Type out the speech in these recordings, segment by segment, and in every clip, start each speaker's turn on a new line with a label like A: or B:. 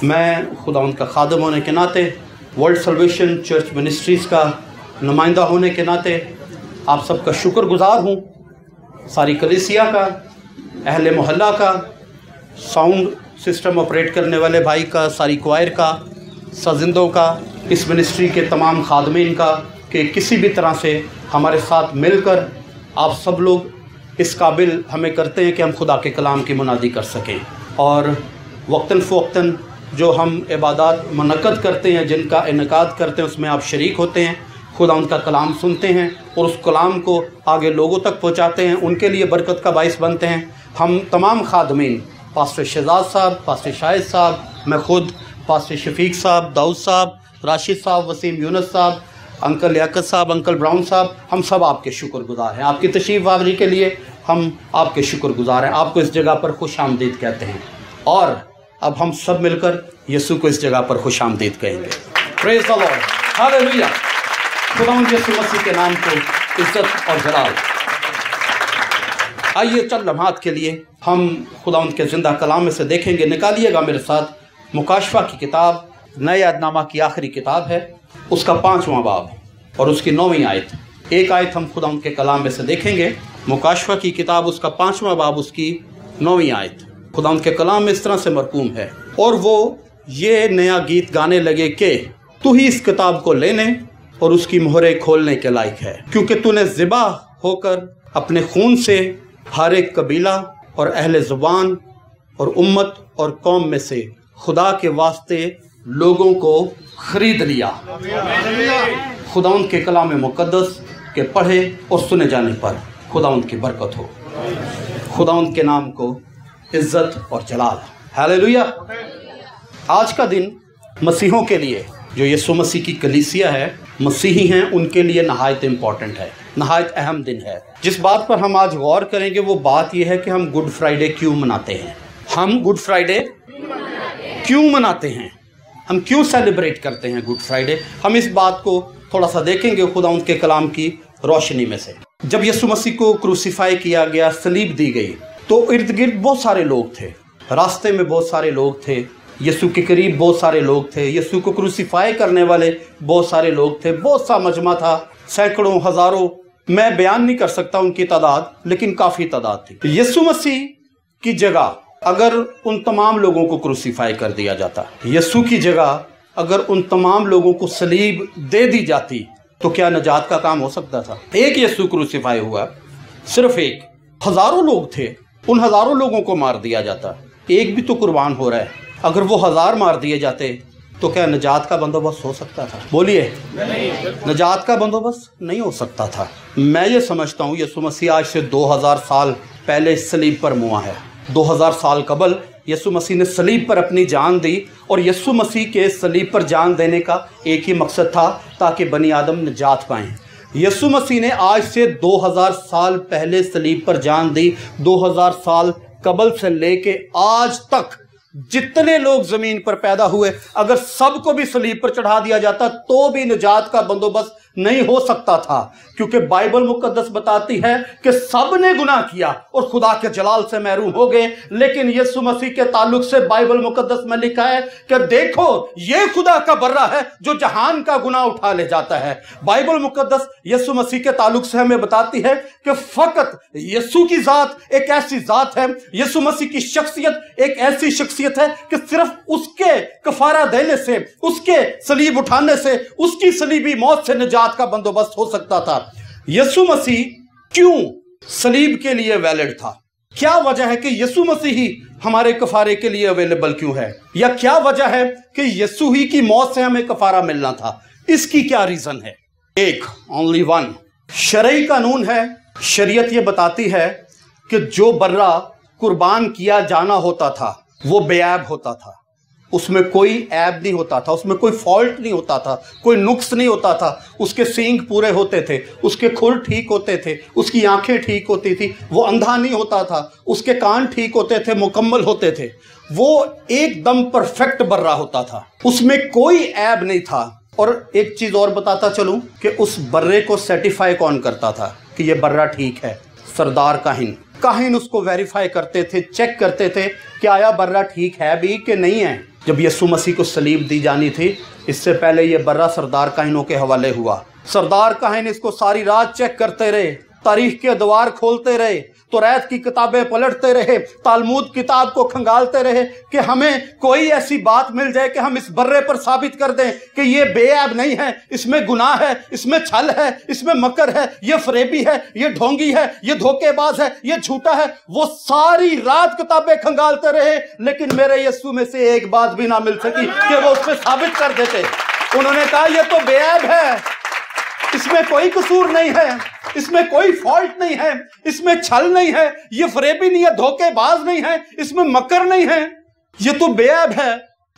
A: मैं खुदावंद का खादम होने के नाते, वर्ल्ड सल्वेशन चर्च मिनिस्ट्रीज़ का नुमाइंदा होने के नाते आप सबका शुक्रगुजार हूँ। सारी कलीसिया का, अहले मोहल्ला का, साउंड सिस्टम ऑपरेट करने वाले भाई का, सारी क्वायर का, सजिंदों का, इस मिनिस्ट्री के तमाम खादमीन का, कि किसी भी तरह से हमारे साथ मिलकर आप सब लोग इस काबिल हमें करते हैं कि हम खुदा के कलाम की मुनादी कर सकें। और वक्तन फ़वक्तन जो हम इबादत मुनक़्क़द करते हैं, जिनका इनकाद करते हैं, उसमें आप शरीक होते हैं, खुदा उनका कलाम सुनते हैं और उस कलाम को आगे लोगों तक पहुँचाते हैं, उनके लिए बरकत का बाइस बनते हैं। हम तमाम खादमीन, पास्टर शहजाद साहब, पास्टर शाहिद साहब, मैं ख़ुद, पास्टर शफीक साहब, दाऊद साहब, राशिद साहब, वसीम यूनुस साहब, अंकल लियाकत साहब, अंकल ब्राउन साहब, हम सब आपके शुक्रगुजार हैं। आपकी तशरीफ़ आवरी के लिए हम आपके शुक्रगुजार हैं। आपको इस जगह पर खुश आमदीद कहते हैं और अब हम सब मिलकर यीशु को इस जगह पर खुश आमदीद कहेंगे। Praise the lord, hallelujah. खुदावंद यीशु मसीह के नाम को इज्जत और जलाल। आइए चंद लम्हात के लिए हम खुदावंद के ज़िंदा कलाम में से देखेंगे। निकालिएगा मेरे साथ मुकाशफा की किताब, नए यादनामा की आखिरी किताब है, उसका 5वां बाब और उसकी 9वीं आयत। एक आयत हम खुदावंद के कलाम में से देखेंगे। मुकाशफा की किताब, उसका 5वां बाब, उसकी 9वीं आयत। खुदावंद के कलाम में इस तरह से मरकूम है, और वो ये नया गीत गाने लगे कि तू ही इस किताब को लेने और उसकी मोहरें खोलने के लायक है, क्योंकि तूने ज़िबा होकर अपने खून से हर एक कबीला और अहले ज़ुबान और उम्मत और कौम में से खुदा के वास्ते लोगों को खरीद लिया। खुदावंद के कलाम मुक़द्दस के पढ़े और सुने जाने पर खुदावंद की बरकत हो। खुदावंद के नाम को इज्जत और जलाल। हालेलुया। आज का दिन मसीहों के लिए, जो यीशु मसीह की कलीसिया है, मसीही हैं, उनके लिए नहायत इम्पॉर्टेंट है, नहायत अहम दिन है। जिस बात पर हम आज गौर करेंगे वो बात यह है कि हम गुड फ्राइडे क्यों मनाते हैं। हम गुड फ्राइडे क्यों मनाते हैं, हम क्यों सेलिब्रेट करते हैं गुड फ्राइडे। हम इस बात को थोड़ा सा देखेंगे खुदावंद के कलाम की रोशनी में से। जब यीशु मसीह को क्रूसीफाई किया गया, सलीब दी गई, तो इर्द गिर्द बहुत सारे लोग थे, रास्ते में बहुत सारे लोग थे, यीशु के करीब बहुत सारे लोग थे, यीशु को क्रूसीफाई करने वाले बहुत सारे लोग थे, बहुत सा मजमा था, सैकड़ों, हज़ारों, मैं बयान नहीं कर सकता उनकी तादाद, लेकिन काफ़ी तादाद थी। यीशु मसीह की जगह अगर उन तमाम लोगों को क्रूसीफाई कर दिया जाता, यीशु की जगह अगर उन तमाम लोगों को सलीब दे दी जाती, तो क्या नजात का काम हो सकता था? एक यीशु क्रूसीफाई हुआ, सिर्फ एक, हज़ारों लोग थे, उन हज़ारों लोगों को मार दिया जाता, एक भी तो कुर्बान हो रहा है। अगर वो 1000 मार दिए जाते तो क्या नजात का बंदोबस्त हो सकता था? बोलिए, नजात का बंदोबस्त नहीं हो सकता था। मैं ये समझता हूँ यीशु मसीह आज से 2000 साल पहले सलीब पर मुआ है। 2000 साल कबल यीशु मसीह ने सलीब पर अपनी जान दी, और यीशु मसीह के सलीब पर जान देने का एक ही मकसद था, ताकि बनी आदम निजात पाएँ। यीशु मसीह ने आज से 2000 साल पहले सलीब पर जान दी। 2000 साल कबल से लेके आज तक जितने लोग जमीन पर पैदा हुए, अगर सबको भी सलीब पर चढ़ा दिया जाता तो भी निजात का बंदोबस्त नहीं हो सकता था, क्योंकि बाइबल मुकद्दस बताती है कि सब ने गुनाह किया और खुदा के जलाल से महरूम हो गए। लेकिन यीशु मसीह के ताल्लुक से बाइबल मुकद्दस में लिखा है कि देखो ये खुदा का बर्रा है जो जहान का गुनाह उठा ले जाता है। बाइबल मुकद्दस यीशु मसीह के ताल्लुक से हमें बताती है कि फकत यीशु की जात एक ऐसी जात है, यीशु मसीह की शख्सियत एक ऐसी शख्सियत है कि सिर्फ उसके कफारा देने से, उसके सलीब उठाने से, उसकी सलीबी मौत से निजात का बंदोबस्त हो सकता था। यीशु मसीह क्यों सलीब के लिए वैलिड था? क्या वजह है कि यीशु मसीह ही हमारे कफारे के लिए अवेलेबल क्यों है? या क्या वजह है कि यीशु ही की मौत से हमें कफारा मिलना था? इसकी क्या रीजन है? एक, ओनली वन, शरई कानून है। शरीयत ये बताती है कि जो बर्रा कुर्बान किया जाना होता था वो बेऐब होता था, उसमें कोई ऐब नहीं होता था, उसमें कोई फॉल्ट नहीं होता था, कोई नुक्स नहीं होता था। उसके सींग पूरे होते थे, उसके खुर ठीक होते थे, उसकी आंखें ठीक होती थी, वो अंधा नहीं होता था, उसके कान ठीक होते थे, मुकम्मल होते थे, वो एकदम परफेक्ट बर्रा होता था, उसमें कोई ऐब नहीं था। और एक चीज़ और बताता चलूँ कि उस बर्रे को सर्टिफाई कौन करता था कि ये बर्रा ठीक है? सरदार काहिन उसको वेरीफाई करते थे, चेक करते थे कि आया बर्रा ठीक है भी कि नहीं है। जब यीशु मसीह को सलीब दी जानी थी, इससे पहले ये बर्रा सरदार काहिनों के हवाले हुआ। सरदार काहिन इसको सारी रात चेक करते रहे, तारीख के द्वार खोलते रहे, तौरात की किताबें पलटते रहे, तालमूद किताब को खंगालते रहे कि हमें कोई ऐसी बात मिल जाए कि हम इस बर्रे पर साबित कर दें कि ये बेऐब नहीं है, इसमें गुनाह है, इसमें छल है, इसमें मकर है, ये फरेबी है, ये ढोंगी है, ये धोखेबाज है, ये झूठा है। वो सारी रात किताबें खंगालते रहे, लेकिन मेरे यीशु में से एक बात भी ना मिल सकी कि वो उस पर साबित कर देते। उन्होंने कहा ये तो बेऐब है, इसमें कोई कसूर नहीं है, इसमें कोई फॉल्ट नहीं है, इसमें छल नहीं है, ये फरेबी नहीं है, धोखेबाज नहीं है, इसमें मकर नहीं है, ये तो बेऐब है।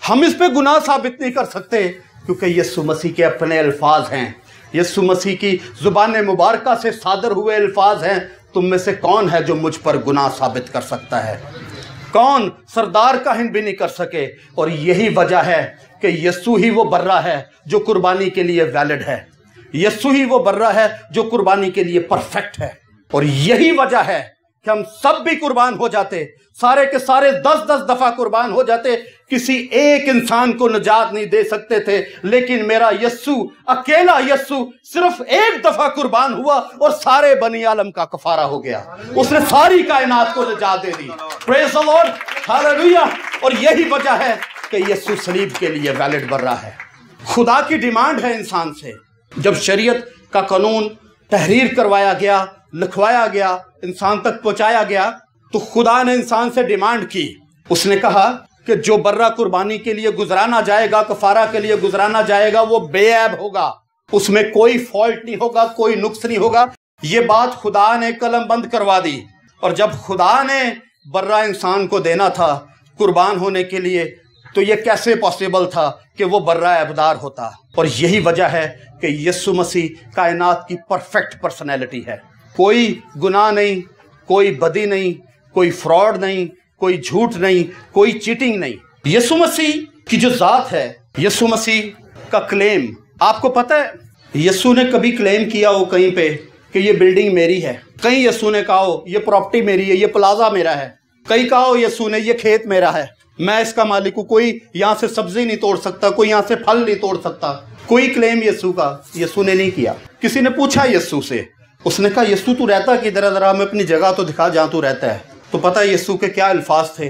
A: हम इस पे गुनाह साबित नहीं कर सकते क्योंकि यीशु मसीह के अपने अल्फाज हैं, यीशु मसीह की जुबान मुबारका से सादर हुए अल्फाज हैं। तुम में से कौन है जो मुझ पर गुनाह साबित कर सकता है? कौन? सरदार काहिन भी नहीं कर सके। और यही वजह है कि यीशु ही वो बर्रा है जो कुर्बानी के लिए वैलिड है, यीशु ही वो बर्रा है जो कुर्बानी के लिए परफेक्ट है। और यही वजह है कि हम सब भी कुर्बान हो जाते, सारे के सारे 10-10 दफा कुर्बान हो जाते, किसी एक इंसान को निजात नहीं दे सकते थे, लेकिन मेरा यीशु, अकेला यीशु सिर्फ एक दफा कुर्बान हुआ और सारे बनी आलम का कफारा हो गया। उसने सारी कायनात को निजात दे दी। Praise the lord, hallelujah. और यही वजह है कि यीशु सलीब के लिए वैलिड बर्रा है। खुदा की डिमांड है इंसान से। जब शरीयत का कानून तहरीर करवाया गया, लिखवाया गया, इंसान तक पहुंचाया गया, तो खुदा ने इंसान से डिमांड की। उसने कहा कि जो बर्रा कुर्बानी के लिए गुजराना जाएगा, कफारा के लिए गुजराना जाएगा, वो बेऐब होगा, उसमें कोई फॉल्ट नहीं होगा, कोई नुक्स नहीं होगा। ये बात खुदा ने कलम बंद करवा दी। और जब खुदा ने बर्रा इंसान को देना था कुर्बान होने के लिए, तो ये कैसे पॉसिबल था कि वो बर्रा ऐबदार होता? और यही वजह है कि यीशु मसीह कायनात की परफेक्ट पर्सनैलिटी है। कोई गुनाह नहीं, कोई बदी नहीं, कोई फ्रॉड नहीं, कोई झूठ नहीं, कोई चीटिंग नहीं। यीशु मसीह की जो जात है, यीशु मसीह का क्लेम, आपको पता है यीशु ने कभी क्लेम किया हो कहीं पे कि ये बिल्डिंग मेरी है? कहीं यीशु ने कहा हो ये प्रॉपर्टी मेरी है, ये प्लाजा मेरा है? कहीं कहा हो यीशु ने ये खेत मेरा है, मैं इसका मालिक हूं, कोई यहां से सब्जी नहीं तोड़ सकता, कोई यहां से फल नहीं तोड़ सकता? कोई क्लेम यीशु का यीशु ने नहीं किया। किसी ने पूछा यीशु से, उसने कहा यीशु तू रहता किधर, जरा हमें अपनी जगह तो दिखा जहां तू रहता है। तो पता है यीशु के क्या अल्फाज थे?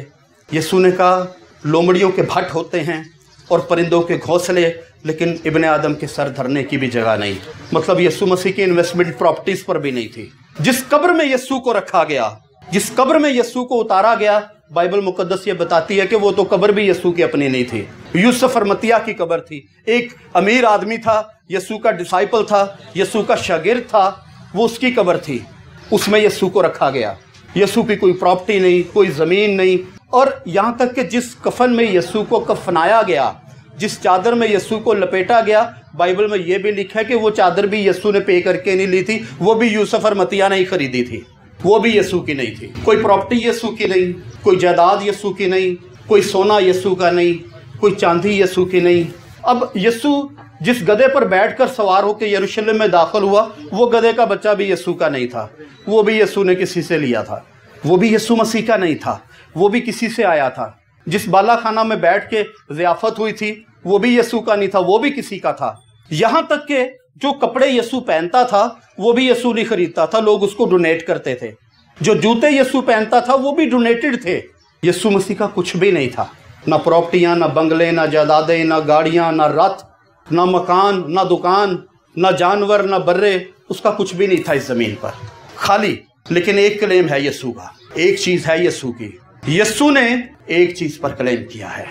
A: यीशु ने कहा लोमड़ियों के भट्ट होते हैं और परिंदों के घोंसले, लेकिन इब्ने आदम के सर धरने की भी जगह नहीं। मतलब यीशु मसीह की इन्वेस्टमेंट प्रॉपर्टीज पर भी नहीं थी। जिस कब्र में यीशु को रखा गया, जिस कब्र में यीशु को उतारा गया, बाइबल मुकद्दस ये बताती है कि वो तो कब्र भी यीशु की अपनी नहीं थी। यूसुफ अरमतिया की कब्र थी। एक अमीर आदमी था, यीशु का डिसाइपल था, यीशु का शागिर्द था, वो उसकी कब्र थी, उसमें यीशु को रखा गया। यीशु की कोई प्रॉपर्टी नहीं, कोई ज़मीन नहीं। और यहाँ तक कि जिस कफन में यीशु को कफनाया गया, जिस चादर में यीशु को लपेटा गया, बाइबल में ये भी लिखा है कि वो चादर भी यीशु ने पे करके नहीं ली थी, वो भी यूसुफ अरमतिया ने ही खरीदी थी, वो भी यीशु की नहीं थी। कोई प्रॉपर्टी यीशु की नहीं, कोई जायदाद यीशु की नहीं, कोई सोना यीशु का नहीं, कोई चांदी यीशु की नहीं। अब यीशु जिस गधे पर बैठकर सवार होकर यरूशलेम में दाखिल हुआ, वो गधे का बच्चा भी यीशु का नहीं था, वो भी यीशु ने किसी से लिया था, वो भी यीशु मसीह का नहीं था, वो भी किसी से आया था। जिस बाला खाना में बैठ के ज़ियाफत हुई थी, वो भी यीशु का नहीं था, वो भी किसी का था। यहाँ तक के जो कपड़े यीशु पहनता था वो भी यीशु नहीं खरीदता था, लोग उसको डोनेट करते थे। जो जूते यीशु पहनता था वो भी डोनेटेड थे। यीशु मसीह का कुछ भी नहीं था, ना प्रॉपर्टियां, ना बंगले, ना जायदादें, ना गाड़ियां, ना रथ, ना मकान, ना दुकान, ना जानवर, ना बर्रे, उसका कुछ भी नहीं था इस जमीन पर, खाली। लेकिन एक क्लेम है यीशु का, एक चीज है यीशु की। यीशु ने एक चीज पर क्लेम किया है,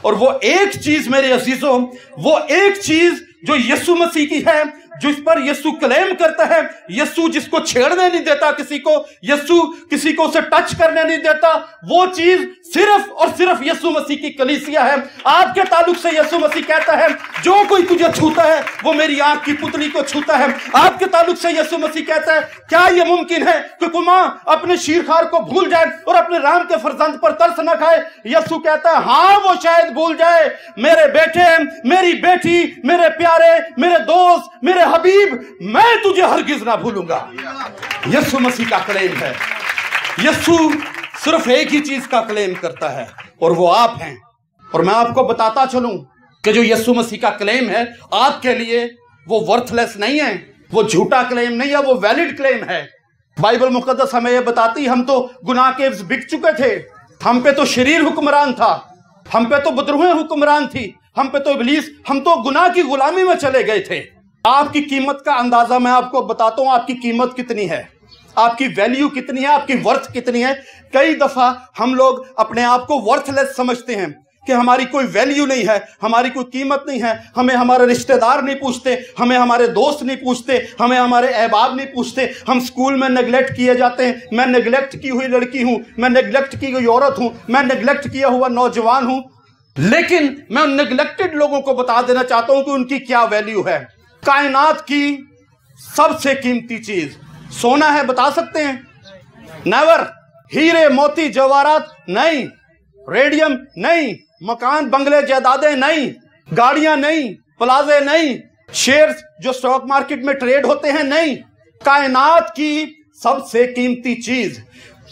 A: और वो एक चीज मेरे अजीजों, वो एक चीज जो यीशु मसीह की है, जिस पर यीशु क्लेम करता है, यीशु जिसको छेड़ने नहीं देता किसी को, यीशु किसी को उसे टच करने नहीं देता, वो चीज सिर्फ और सिर्फ यीशु मसीह की कलीसिया है। आपके ताल्लुक से यीशु मसीह कहता है जो कोई तुझे छूता है वो मेरी आंख की पुतली को छूता है। आपके ताल्लुक से यीशु मसीह कहता है क्या यह मुमकिन है कि कोई माँ अपने शीरखार को भूल जाए और अपने राम के फरजंद पर तरस न खाए? यीशु कहता है हाँ, वो शायद भूल जाए। मेरे बेटे, मेरी बेटी, मेरे प्यारे, मेरे दोस्त, मेरे हबीब, मैं तुझे हरगिज ना भूलूंगा। यीशु मसीह का क्लेम है। यीशु सिर्फ एक ही चीज का क्लेम करता है और वो आप हैं। और मैं आपको बताता चलूं कि जो यीशु मसीह का क्लेम है आपके लिए वो वर्थलेस नहीं है, वो झूठा क्लेम नहीं है, वो वैलिड क्लेम है। बाइबल मुकद्दस हमें ये बताती हम तो गुनाह के बिक चुके थे, हम पे तो शरीर हुक्मरान था, हम पे तो बदरूहें हुक्मरान थी, हम पे तो इब्लीस, हम तो गुनाह की गुलामी में चले गए थे। आपकी कीमत का अंदाजा मैं आपको बताता हूं, आपकी कीमत कितनी है, आपकी वैल्यू कितनी है, आपकी वर्थ कितनी है। कई दफा हम लोग अपने आप को वर्थलेस समझते हैं कि हमारी कोई वैल्यू नहीं है, हमारी कोई कीमत नहीं है, हमें हमारे रिश्तेदार नहीं पूछते, हमें हमारे दोस्त नहीं पूछते, हमें हमारे अहबाब नहीं पूछते, हम स्कूल में नेग्लेक्ट किए जाते हैं। मैं नेग्लेक्ट की हुई लड़की हूं, मैं नेग्लेक्ट की हुई औरत हूं, मैं नेग्लेक्ट किया हुआ नौजवान हूं। लेकिन मैं उन नेग्लेक्टेड लोगों को बता देना चाहता हूं कि उनकी क्या वैल्यू है। कायनात की सबसे कीमती चीज सोना है, बता सकते हैं? नेवर। हीरे मोती जवाहरात नहीं, रेडियम नहीं, मकान बंगले जायदादें नहीं, गाड़ियां नहीं, प्लाजे नहीं, शेयर्स जो स्टॉक मार्केट में ट्रेड होते हैं नहीं। कायनात की सबसे कीमती चीज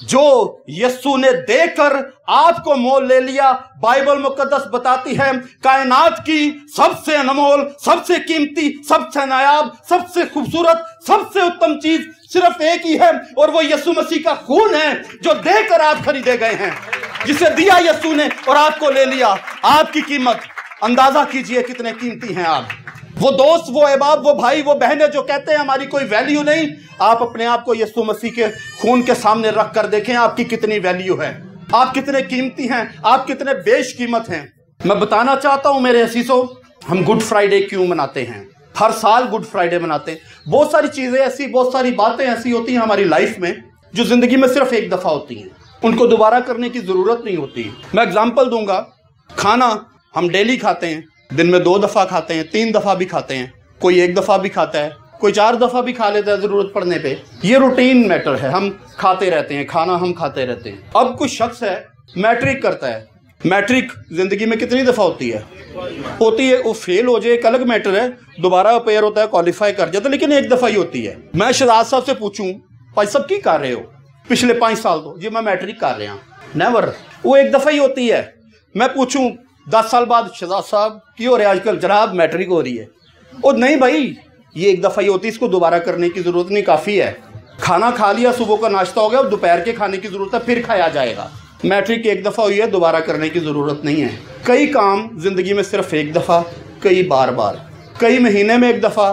A: जो यीशु ने देकर आपको मोल ले लिया, बाइबल मुकद्दस बताती है कायनात की सबसे अनमोल, सबसे कीमती, सबसे नायाब, सबसे खूबसूरत, सबसे उत्तम चीज सिर्फ एक ही है, और वो यीशु मसीह का खून है जो देकर आप खरीदे गए हैं, जिसे दिया यीशु ने और आपको ले लिया। आपकी कीमत अंदाजा कीजिए कितने कीमती हैं आप। वो दोस्त, वो अहबाब, वो भाई, वो बहनें जो कहते हैं हमारी कोई वैल्यू नहीं, आप अपने आप को यीशु मसीह के खून के सामने रख कर देखें आपकी कितनी वैल्यू है, आप कितने कीमती हैं, आप कितने बेशकीमत हैं। मैं बताना चाहता हूं मेरे असीसों, हम गुड फ्राइडे क्यों मनाते हैं? हर साल गुड फ्राइडे मनाते हैं। बहुत सारी चीजें ऐसी, बहुत सारी बातें ऐसी होती हैं हमारी लाइफ में जो जिंदगी में सिर्फ एक दफा होती हैं, उनको दोबारा करने की जरूरत नहीं होती। मैं एग्जाम्पल दूंगा। खाना हम डेली खाते हैं, दिन में 2 दफा खाते हैं, 3 दफा भी खाते हैं, कोई 1 दफा भी खाता है, कोई 4 दफा भी खा लेता है जरूरत पड़ने पे। ये रूटीन मैटर है, हम खाते रहते हैं, खाना हम खाते रहते हैं। अब कुछ शख्स है मैट्रिक करता है। मैट्रिक जिंदगी में कितनी दफा होती है? वो फेल हो जाए एक अलग मैटर है, दोबारा अपेयर होता है, क्वालिफाई कर जाता है, लेकिन 1 दफा ही होती है। मैं शहजाद साहब से पूछूं भाई सब की कर रहे हो पिछले 5 साल तो जी मैं मैट्रिक कर रहा, नेवर, वो 1 दफा ही होती है। मैं पूछूं 10 साल बाद शहजाद साहब की हो रहे आजकल, जनाब मैट्रिक हो रही है, और नहीं भाई ये 1 दफा ही होती है, इसको दोबारा करने की जरूरत नहीं, काफी है। खाना खा लिया, सुबह का नाश्ता हो गया, दोपहर के खाने की जरूरत है, फिर खाया जाएगा। मैट्रिक 1 दफा हुई है, दोबारा करने की जरूरत नहीं है। कई काम जिंदगी में सिर्फ 1 दफा, कई बार बार, कई महीने में 1 दफा।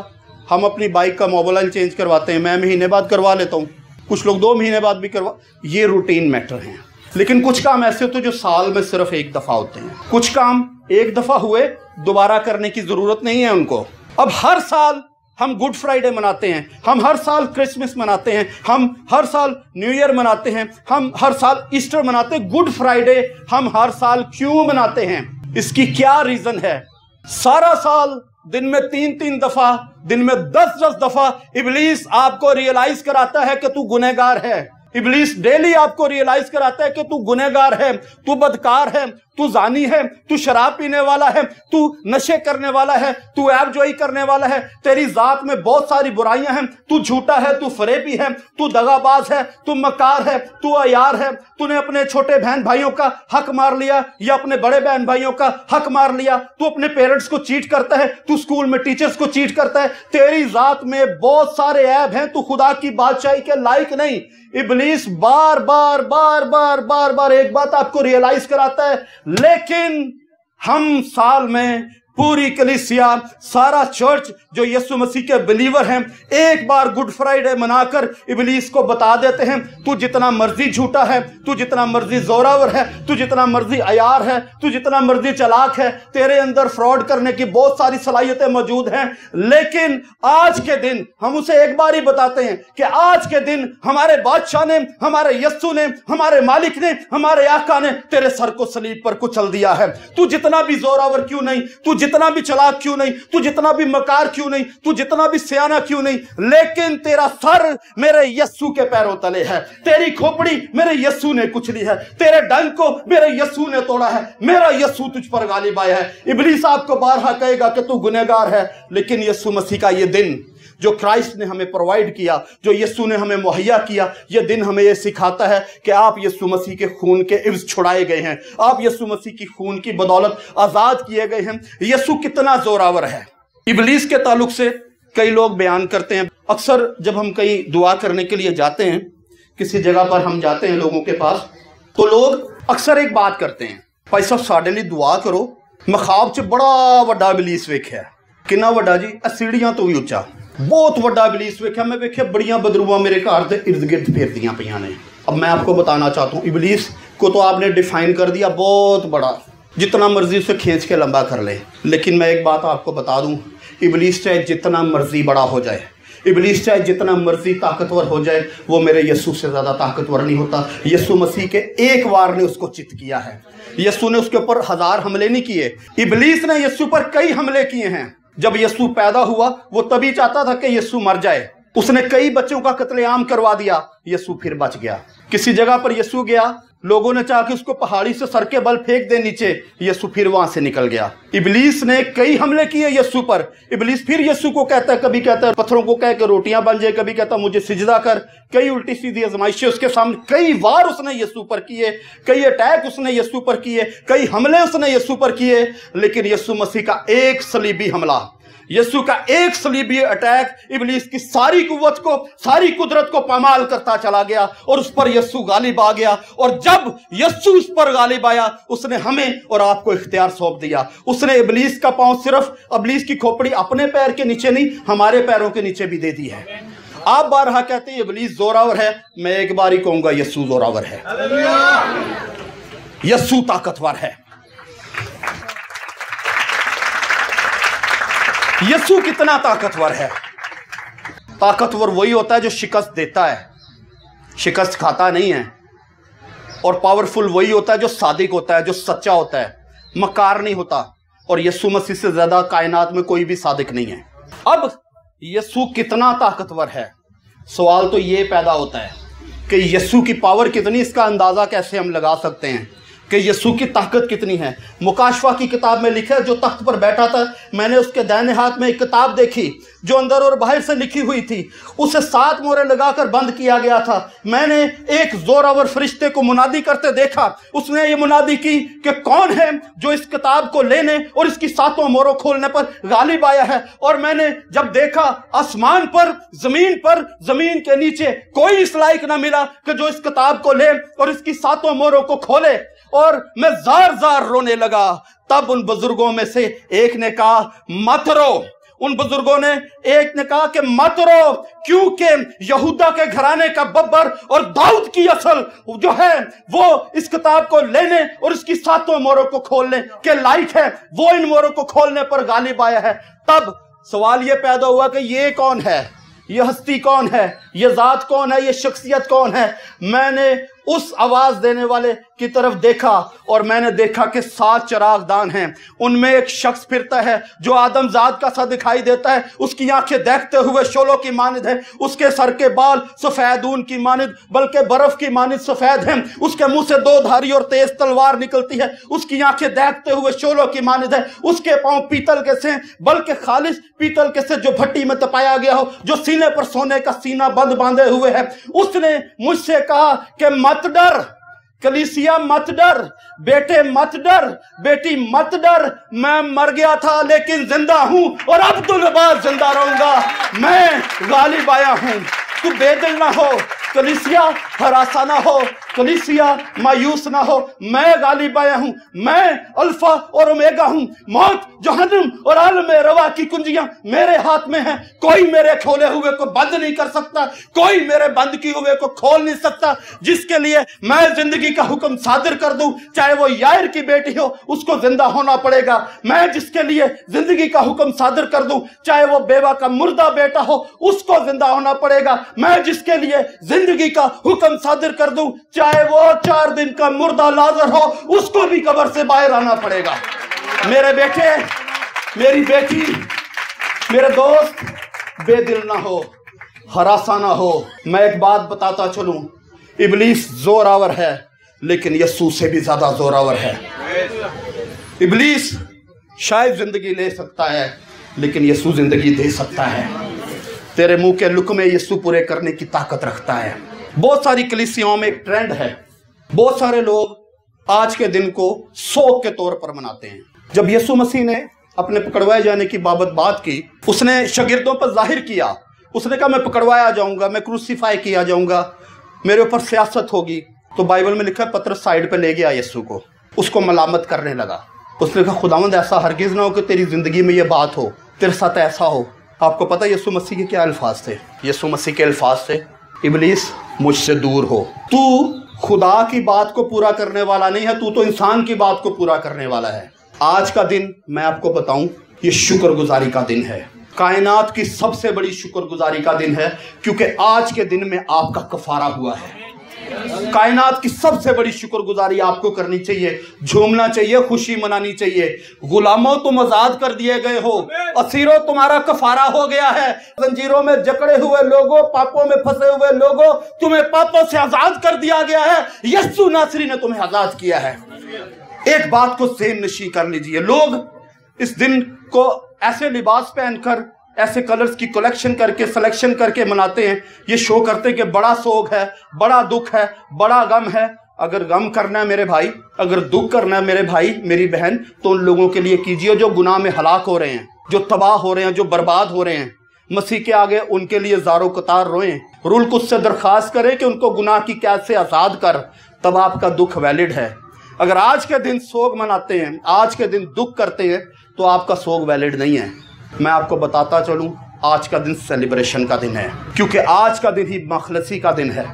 A: हम अपनी बाइक का मोबाइल ऑयल चेंज करवाते हैं, मैं महीने बाद करवा लेता हूँ, कुछ लोग 2 महीने बाद भी करवा, ये रूटीन मैटर हैं। लेकिन कुछ काम ऐसे होते हैं जो साल में सिर्फ 1 दफा होते हैं। कुछ काम 1 दफा हुए, दोबारा करने की जरूरत नहीं है उनको। अब हर साल हम गुड फ्राइडे मनाते हैं, हम हर साल क्रिसमस मनाते हैं, हम हर साल न्यू ईयर मनाते हैं, हम हर साल ईस्टर मनाते हैं। गुड फ्राइडे हम हर साल क्यों मनाते हैं? इसकी क्या रीजन है? सारा साल दिन में 3-3 दफा, दिन में 10-10 दफा इब्लीस आपको रियलाइज कराता है कि तू गुनहगार है। इब्लीस डेली आपको रियलाइज कराता है कि तू गुनहगार है, तू बदकार है, तू जानी है, तू शराब पीने वाला है, तू नशे करने वाला है, तू ऐबजोई करने वाला है, तेरी जात में बहुत सारी बुराइयां हैं, तू झूठा है, तू फरेबी है, तू दगाबाज है, तू मकार है, तू अयार है, तूने अपने छोटे बहन भाइयों का हक मार लिया या अपने बड़े बहन भाइयों का हक मार लिया, तू अपने पेरेंट्स को चीट करता है, तू स्कूल में टीचर्स को चीट करता है, तेरी जात में बहुत सारे ऐब हैं, तू खुदा की बादशाही के लायक नहीं। इब्लीस बार बार बार बार बार बार एक बात आपको रियलाइज कराता है, लेकिन हम साल में पूरी कलीसिया, सारा चर्च जो यीशु मसीह के बिलीवर हैं, एक बार गुड फ्राइडे मनाकर इब्लीस को बता देते हैं तू जितना मर्जी झूठा है, तू जितना मर्जी जोरावर है, तू जितना मर्जी अयार है, तू जितना मर्जी चालाक है, तेरे अंदर फ्रॉड करने की बहुत सारी सलाहियतें मौजूद हैं। लेकिन आज के दिन हम उसे एक बार ही बताते हैं कि आज के दिन हमारे बादशाह ने, हमारे यीशु ने, हमारे मालिक ने, हमारे आका ने तेरे सर को सलीब पर कुचल दिया है। तू जितना भी जोरावर क्यों नहीं, तू जितना भी चालाक क्यों नहीं, तू जितना भी मकार क्यों नहीं, तू जितना भी सियाना क्यों नहीं, लेकिन तेरा सर मेरे यीशु के पैरों तले है, तेरी खोपड़ी मेरे यीशु ने कुचली है, तेरे डंक को मेरे यीशु ने तोड़ा है, मेरा यीशु तुझ पर गालिब आया है। इब्लीस आपको बारहा कहेगा कि तू गुनहगार है, लेकिन यीशु मसीह का ये दिन جو کرائسٹ نے ہمیں پرووائڈ کیا، جو یسوع نے ہمیں مہیا کیا، یہ دن ہمیں یہ سکھاتا ہے کہ آپ یسوع مسیح کے خون کے عوض چھڑائے گئے ہیں، آپ یسوع مسیح کی خون کی بدولت آزاد کیے گئے ہیں۔ یسوع کتنا زوراور ہے۔ ابلیس کے تعلق سے کئی لوگ بیان کرتے ہیں، اکثر جب ہم کہیں دعا کرنے کے لیے جاتے ہیں، کسی جگہ پر ہم جاتے ہیں لوگوں کے پاس، تو لوگ اکثر ایک بات کرتے ہیں، بھائی صاحب ساڈے لیے دعا کرو، میں خواب چ بڑا وڈا ابلیس ویکھیا۔ کنا وڈا جی؟ سیڑھیاں تو بھی اچا، بہت وڈا ابلیس ویکھیا، میں ویکھیا بڑیاں بدروواں میرے گھر دے ارد گرد پھیردیاں پیاں نے۔ اب میں آپ کو بتانا چاہتا ہوں، ابلیس کو تو آپ نے ڈیفائن کر دیا بہت بڑا، جتنا مرضی اسے کھینچ کے لمبا کر لے، لیکن میں ایک بات آپ کو بتا دوں، ابلیس چاہے جتنا مرضی بڑا ہو جائے، ابلیس چاہے جتنا مرضی طاقتور ہو جائے، وہ میرے یسوع سے زیادہ طاقتور نہیں ہوتا۔ یسوع مسیح کے ایک وار نے اس کو چت کیا ہے، یسوع نے اس کے اوپر 1000 حملے نہیں کیے، ابلیس نے یسوع پر کئی حملے کیے ہیں۔ جب یسوع پیدا ہوا وہ تبھی چاہتا تھا کہ یسوع مر جائے، اس نے کئی بچوں کا قتل عام کروا دیا، یسوع پھر بچ گیا۔ کسی جگہ پر یسوع گیا، لوگوں نے چاہ کے اس کو پہاڑی سے سر کے بل پھینک دے نیچے، یسوع پھر وہاں سے نکل گیا۔ ابلیس نے کئی حملے کیے یسوع پر، ابلیس پھر یسوع کو کہتا ہے، کبھی کہتا ہے پتھروں کو کہہ کے روٹیاں بن جائے، کبھی کہتا ہے مجھے سجدہ کر، کئی الٹی سیدھی آزمائشیں اس کے سامنے، کئی وار اس نے یسوع پر کیے، کئی اٹیک اس نے یسوع پر کیے، کئی حملے اس نے یسوع پر کیے، لیکن یسوع مسیح کا ایک صلیبی حملہ، یسوع کا ایک صلیبی اٹیک ابلیس کی ساری قوت کو، ساری قدرت کو پامال کرتا چلا گیا، اور اس پر یسوع غالب آ گیا۔ اور جب یسوع اس پر غالب آیا، اس نے ہمیں اور آپ کو اختیار سونپ دیا۔ اس نے ابلیس کا پاؤں، صرف ابلیس کی کھوپڑی اپنے پیر کے نیچے نہیں، ہمارے پیروں کے نیچے بھی دے دی ہے۔ آپ بارہا کہتے ہیں ابلیس زوراور ہے، میں ایک بار ہی کہوں گا یسوع زوراور ہے، یسوع طاقتور ہے۔ یسوع کتنا طاقتور ہے؟ طاقتور وہی ہوتا ہے جو شکست دیتا ہے، شکست کھاتا نہیں ہے۔ اور پاورفل وہی ہوتا ہے جو صادق ہوتا ہے، جو سچا ہوتا ہے، مکار نہیں ہوتا۔ اور یسوع مسیح سے زیادہ کائنات میں کوئی بھی صادق نہیں ہے۔ اب یسوع کتنا طاقتور ہے، سوال تو یہ پیدا ہوتا ہے کہ یسوع کی پاور کتنی، اس کا اندازہ کیسے ہم لگا سکتے ہیں کہ یسوع کی طاقت کتنی ہے؟ مکاشفہ کی کتاب میں لکھا ہے، جو تخت پر بیٹھا تھا، میں نے اس کے دائنے ہاتھ میں ایک کتاب دیکھی جو اندر اور باہر سے لکھی ہوئی تھی، اسے 7 مہریں لگا کر بند کیا گیا تھا۔ میں نے ایک زوراور فرشتے کو منادی کرتے دیکھا، اس نے یہ منادی کی کہ کون ہے جو اس کتاب کو لینے اور اس کی 7 مہروں کھولنے پر غالب آیا ہے؟ اور میں نے جب دیکھا، آسمان پر، زمین کے نیچے کوئی اس لائق نہ ملا کہ جو اس کتاب کو لے اور اس کی 7 مہروں کو کھولے، اور میں زار زار رونے لگا۔ تب ان بزرگوں میں سے ایک نے کہا مت رو، ان بزرگوں نے ایک نے کہا کہ مت رو، کیونکہ یہودا کے گھرانے کا ببر اور داؤد کی اصل جو ہے وہ اس کتاب کو لینے اور اس کی 7 مہروں کو کھولنے کے لائق ہے، وہ ان مہروں کو کھولنے پر غالب آیا ہے۔ تب سوال یہ پیدا ہوا کہ یہ کون ہے، یہ ہستی کون ہے، یہ ذات کون ہے، یہ شخصیت کون ہے؟ میں نے اس آواز دینے والے کی طرف دیکھا اور میں نے دیکھا کہ 7 چراغ دان ہیں، ان میں ایک شخص پھرتا ہے جو آدم ذات کا سا دکھائی دیتا ہے، اس کی آنکھیں دیکھتے ہوئے شعلوں کی مانند ہیں، اس کے سر کے بال سفید اون کی مانند بلکہ برف کی مانند سفید ہیں، اس کے منہ سے 2 دھاری اور تیز تلوار نکلتی ہے، اس کی آنکھیں دیکھتے ہوئے شعلوں کی مانند ہیں، اس کے پاؤں پیتل کے سے بلکہ خالص پیتل کے سے جو بھٹی میں تپایا گیا ہو، جو سینے پر سونے کا سینہ بند باندھے ہوئے ہے۔ اس نے مجھ سے کہا کہ مت ڈر کلیسیا، مت ڈر بیٹے، مت ڈر بیٹی، مت ڈر، میں مر گیا تھا لیکن زندہ ہوں اور اب تو بعد زندہ رہوں گا، میں غالب آیا ہوں۔ تو بے دل نہ ہو کلیسیا، ہراساں نہ ہو کلیسیا، مایوس نہ ہو، میں غالب آیا ہوں، میں الفا اور اومیگا ہوں، موت، جہنم اور عالم روا کی کنجیاں میرے ہاتھ میں ہیں، کوئی میرے کھولے ہوئے کو بند نہیں کر سکتا، کوئی میرے بند کی ہوئے کو کھول نہیں سکتا۔ جس کے لیے میں زندگی کا حکم صادر کر دوں، چاہے وہ یائر کی بیٹی ہو، اس کو زندہ ہونا پڑے گا۔ میں جس کے لیے زندگی کا حکم صادر کر دوں، چاہے وہ بیوہ کا مردہ بیٹا ہو، اس کو زندہ ہونا پڑے گا۔ میں جس کے لیے زندگی کا حکم صادر کر دوں، چاہے وہ 4 دن کا مردہ لازر ہو، اس کو بھی قبر سے باہر آنا پڑے گا۔ میرے بیٹے، میری بیٹی، میرے دوست، بے دل نہ ہو، ہراساں نہ ہو۔ میں ایک بات بتاتا چلوں، ابلیس زوراور ہے لیکن یسوع سے بھی زیادہ زوراور ہے۔ ابلیس شاید زندگی لے سکتا ہے لیکن یسوع زندگی دے سکتا ہے۔ तेरे मुंह के लुक्मे यीशु पूरे करने की ताकत रखता है। बहुत सारी कलीसियाओं में एक ट्रेंड है, बहुत सारे लोग आज के दिन को शौक के तौर पर मनाते हैं। जब यीशु मसीह ने अपने पकड़वाए जाने की बाबत बात की, उसने शागिर्दों पर जाहिर किया, उसने कहा मैं पकड़वाया जाऊंगा, मैं क्रूसीफाई किया जाऊंगा, मेरे ऊपर सियासत होगी। तो बाइबल में लिखा है पतरस साइड पे ले गया यीशु को, उसको मलामत करने लगा। उसने कहा खुदावंद ऐसा हरगिज ना हो कि तेरी जिंदगी में ये बात हो, तेरे साथ ऐसा हो। आपको पता है यीशु मसीह के क्या अल्फाज थे? यीशु मसीह के अल्फाज थे, इब्लीस मुझसे दूर हो, तू खुदा की बात को पूरा करने वाला नहीं है, तू तो इंसान की बात को पूरा करने वाला है। आज का दिन मैं आपको बताऊं, ये शुक्रगुजारी का दिन है, कायनात की सबसे बड़ी शुक्रगुजारी का दिन है, क्योंकि आज के दिन में आपका कफारा हुआ है। कायनात की सबसे बड़ी शुक्रगुजारी आपको करनी चाहिए, झूमना चाहिए, खुशी मनानी चाहिए। गुलामों तुम आजाद कर दिए गए हो, असीरों तुम्हारा कफारा हो गया है। जंजीरों में जकड़े हुए लोगों, पापों में फंसे हुए लोगों, तुम्हें पापों से आजाद कर दिया गया है। यीशु नासरी ने तुम्हें आजाद किया है। एक बात को ज़हन नशीं कर लीजिए, लोग इस दिन को ऐसे लिबास पहनकर, ऐसे कलर्स की कलेक्शन करके, सिलेक्शन करके मनाते हैं। ये शो करते हैं कि बड़ा सोग है, बड़ा दुख है, बड़ा गम है। अगर गम करना है मेरे भाई, अगर दुख करना है मेरे भाई मेरी बहन, तो उन लोगों के लिए कीजिए जो गुनाह में हलाक हो रहे हैं, जो तबाह हो रहे हैं, जो बर्बाद हो रहे हैं। मसीह के आगे उनके लिए ज़ारो कतार रोएं, रूल कुछ से दरख्वास्त करें कि उनको गुनाह की कैद से आज़ाद कर, तब आपका दुख वैलिड है। अगर आज के दिन सोग मनाते हैं, आज के दिन दुख करते हैं, तो आपका सोग वैलिड नहीं है। मैं आपको बताता चलूं, आज का दिन सेलिब्रेशन का दिन है, क्योंकि आज का दिन ही मखलसी का दिन है,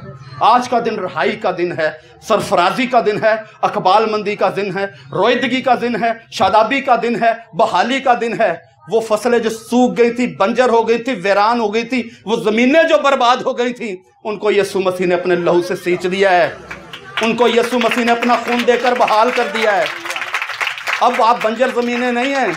A: आज का दिन रहाई का दिन है, सरफराजी का दिन है, अकबाल मंदी का दिन है, रोइदगी का दिन है, शादाबी का दिन है, बहाली का दिन है। वो फसलें जो सूख गई थी, बंजर हो गई थी, वीरान हो गई थी, वो ज़मीनें जो बर्बाद हो गई थी, उनको यीशु मसीह ने अपने लहू से सींच दिया है, उनको यीशु मसीह ने अपना खून देकर बहाल कर दिया है। अब आप बंजर ज़मीनें नहीं हैं,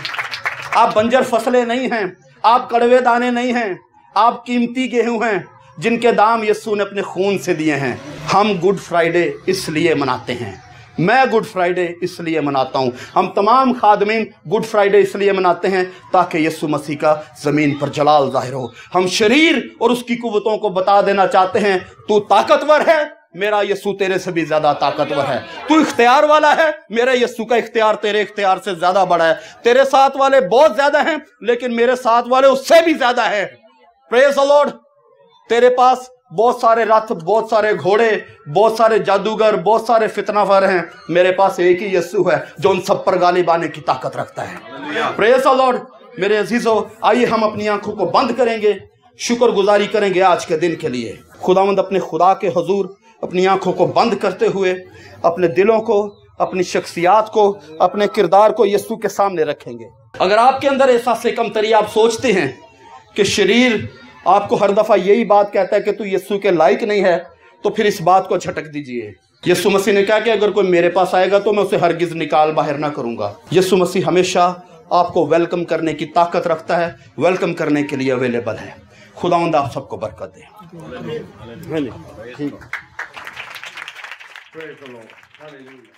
A: आप बंजर फसलें नहीं हैं, आप कड़वे दाने नहीं हैं, आप कीमती गेहूं हैं जिनके दाम यीशु ने अपने खून से दिए हैं। हम गुड फ्राइडे इसलिए मनाते हैं, मैं गुड फ्राइडे इसलिए मनाता हूं, हम तमाम खादमीन गुड फ्राइडे इसलिए मनाते हैं ताकि यीशु मसीह का ज़मीन पर जलाल ज़ाहिर हो। हम शरीर और उसकी कुव्वतों को बता देना चाहते हैं, तू ताकतवर है, मेरा यीशु तेरे से भी ज्यादा ताकतवर है। तू इख्तियार वाला है, मेरे यीशु का इख्तियार तेरे इख्तियार से ज्यादा बड़ा है। तेरे साथ वाले बहुत ज्यादा हैं, लेकिन मेरे साथ वाले उससे भी ज्यादा है। Praise the Lord. तेरे पास बहुत सारे रथ, बहुत सारे घोड़े, बहुत सारे जादूगर, बहुत सारे फितनावर हैं, मेरे पास एक ही यीशु है जो उन सब पर गालिब आने की ताकत रखता है। Praise the Lord. मेरे अजीजों, आइए हम अपनी आंखों को बंद करेंगे, शुक्रगुजारी करेंगे आज के दिन के लिए। खुदावंद अपने खुदा के हुजूर अपनी आंखों को बंद करते हुए अपने दिलों को, अपनी शख्सियात को, अपने किरदार को यीशु के सामने रखेंगे। अगर आपके अंदर एहसास कमतरी, आप सोचते हैं कि शरीर आपको हर दफ़ा यही बात कहता है कि तू यीशु के लायक नहीं है, तो फिर इस बात को झटक दीजिए। यीशु मसीह ने कहा कि अगर कोई मेरे पास आएगा तो मैं उसे हरगिज निकाल बाहर ना करूंगा। यीशु मसीह हमेशा आपको वेलकम करने की ताकत रखता है, वेलकम करने के लिए अवेलेबल है। खुदावंद आप सबको बरकत दे। ठीक। Praise the Lord. Hallelujah.